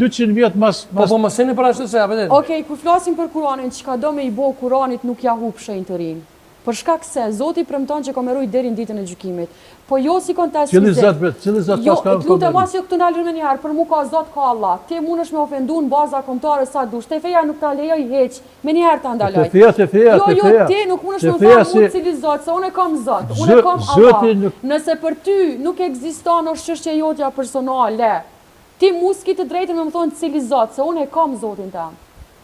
200 vjetë mas... Po më seni për ashtu se apetet. Okej, kur flasim për Kur'anin, çka do me i bo Kur'anit nuk ja hup shenjë të rinë. Për shkak se Zoti premton që komeroj deri në ditën e gjykimit. Po jo si kontest fizik. Cili zot pas ka lutem mos jo këtu ndalër më një herë, për mua ka Zot ka Allah. Ti mundesh me ofendu në baza kombëtare sa dush. Te feja nuk ta lejoj hiç. Me një herë ta ndaloj. Te feja. Jo, ti nuk mundesh me thonë cili Zot, se unë kam Zot. Unë kam Allah. Nëse për ty nuk ekziston është çështje jotja personale, ti muski të drejtën me më thonë cili Zot, se unë e kam Zotin tam.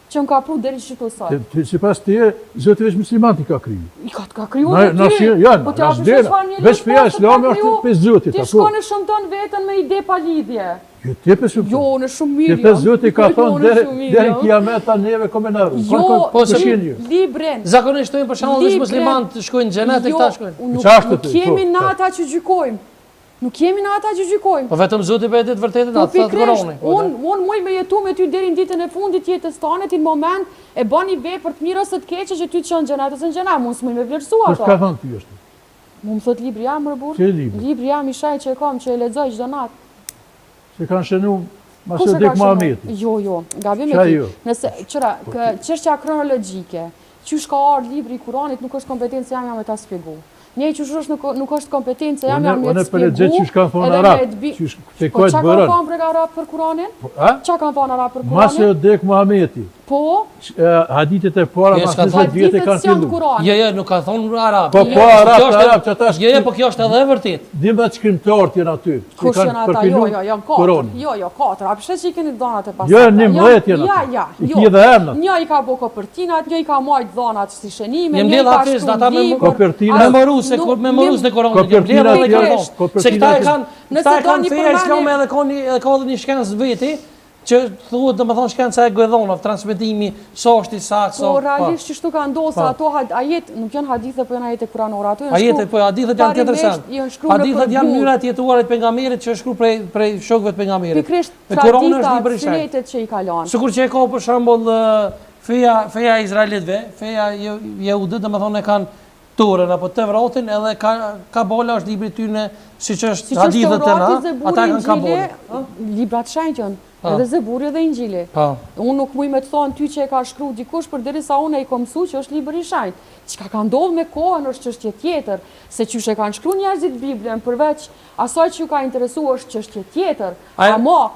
Që më ka pru deri shito sot. Si pas të Zoti veç muslimanti ka kriju. I ka kriju në ty. Po të apë shështëfar veç feja islame është për Zotit. Ti shko në shëmton vetën me ide pa lidhje. Jo, ti për shumë. Jo, në shumë mirë. Ti për Zoti ka thonë deri në kiameta neve komenarë. Jo, libren. Zakonisht tojnë për shembull që muslimanët shkojnë në xhenet e këta shkojnë. Nuk jemi në ata që gjykojmë. Nuk jemi në ata që gjykojmë. Po vetëm Zoti për e vërtetë atë thotë Kurani. Unë muj me jetu me ty deri në ditën e fundit jetës tane, ti në moment e bani vepër të mirë ose të keqe që ty të qenë xhenet ose në xhenem, mund s'muj me vlerësu ato. Ka thënë ty është. Mu më thot libri jam më burr. Libri jam i shaj që e kam që e lexoj çdo natë. Se kanë shënu masë dek Muhameti. Jo, gabim me ty. Nëse çështja kronologjike, çysh ka ardhur libri i Kuranit nuk është kompetencë jam me ta shpjegu. Një që nuk është kompetencë, jam me të spjegu, që kanë thonë arab, që po qa kanë thonë për arab për Kuranin? Qa kanë thonë arab për Kuranin? Masë e dek Muhameti. Po? Haditet e para, mas 20 vjetë e kanë fillu. Jo, nuk kanë thonë arab. Po, arab, që ta Jo, po kjo është edhe e vërtit. Dima të shkrimtarët jenë aty. Kush janë ata? Jo, 4. Jo, 4. A përshet që i keni dhonat e pasat? Jo, 11 jenë aty. I kje dhe emnat. Një i ka bo kopertinat, një i ka majt dhonat si shënime, një i ka shkru me morus në Koranit. Se këta e kanë feja islame edhe ka dhe një shkencë veti, që thuhet domethënë shkenca e Guedhonov, transmetimi sa është i saktë. Po realisht çështu ka ndosur ato ajet, nuk janë hadithe, po janë ajete kuranore. Ato janë ajete, po hadithet janë tjetër sen. Hadithet janë mënyra të jetuarit pejgamberit që është shkruar prej shokëve të pejgamberit. Kurani është libri i shëndetit që i kalon. Sikur që e ka për shembull feja izraelitëve, feja jehudët domethënë e kanë Torën apo Tevratin, edhe Kabola është libri i tyre, siç është hadithet e na, ata kanë Kabola. Librat shenjtën. Edhe Zeburi dhe Injili. Unë nuk muj me të thonë ty që e ka shkru dikush, për derisa unë e i komësu që është libër i shenjtë. Çka ka ndodhur me kohën është çështje tjetër, se çysh e kanë shkruar njerëzit Biblën, përveç asaj që ju ka interesuar është çështje tjetër. Ama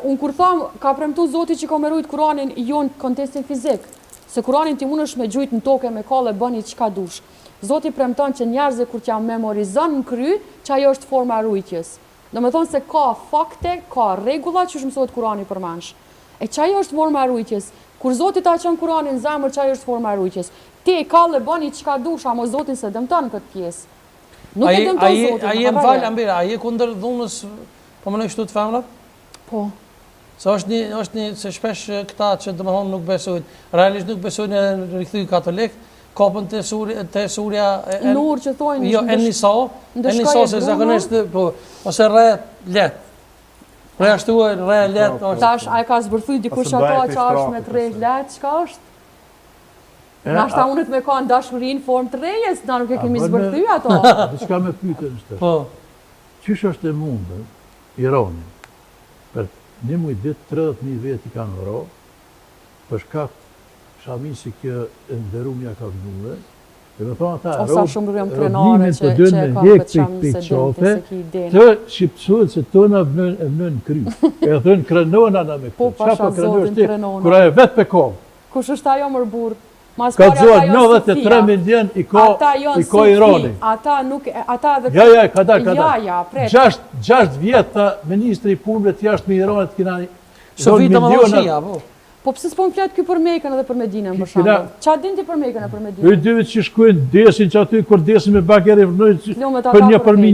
unë kur tham ka premtuar Zoti që komerojt Kuranin jo në kontekstin fizik, se Kuranin ti mundesh me gjujt në tokë me kolle bëni çka dush. Zoti premton që njerëzit kur t'ja memorizon në kry, që ajo është forma e rujtjes. Do me thonë se ka fakte, ka regula që mësohet Kurani përmensh. E qaj është forma e rujtjes? Kur Zotit ta qënë Kurani në zemër, qaj është forma e rujtjes? Ti e ka le bëni qka dush, amo Zotin se dëmton këtë pjesë. Nuk e dëmton Zotin. A je më falë, Ambira, a je kundër dhunës, po më në kështu të femrat? Po. Se është një, se shpesh këta që dhe më thonë nuk besojnë, realisht nuk besojnë e rikëthy katolik, kopën të surja Nur që thojnë jo, e njëso se zakonisht ose re let re ashtu e re let tash a e ka zbërthuj dikush ato që është me të re let qka është nashta unët me ka në dashurin form të rejes na nuk e kemi zbërthuj ato diçka me pyte në shtesh qysh është e mundë Irani për një muj dit 30.000 veti kanë ro për shkak Shamin si kjo ndërumja ka vënuve, dhe me thonë ata, robnimin për dënë me hek për qofe, të shqipësuhet se të në vënën kry. E thënë krenona në me këtë. Po pasha zotin krenona. Kura e vetë për kohë. Kush është ajo mër burë? Ka zonë 93 milion i ko Irani. Ata nuk, ata dhe... Ja, kada. Ja, pretë. 6 vjetë ministri i punëve të jashtë me Iranit kina... Sofita Malashia, po. Po pëse s'po më fletë kjo për Mekën edhe për Medinën, për shambë? Qa din ti për Mekën e për Medinën? Për dyve që shkujnë desin që aty, kur desin me bakeri vënojnë për një përmi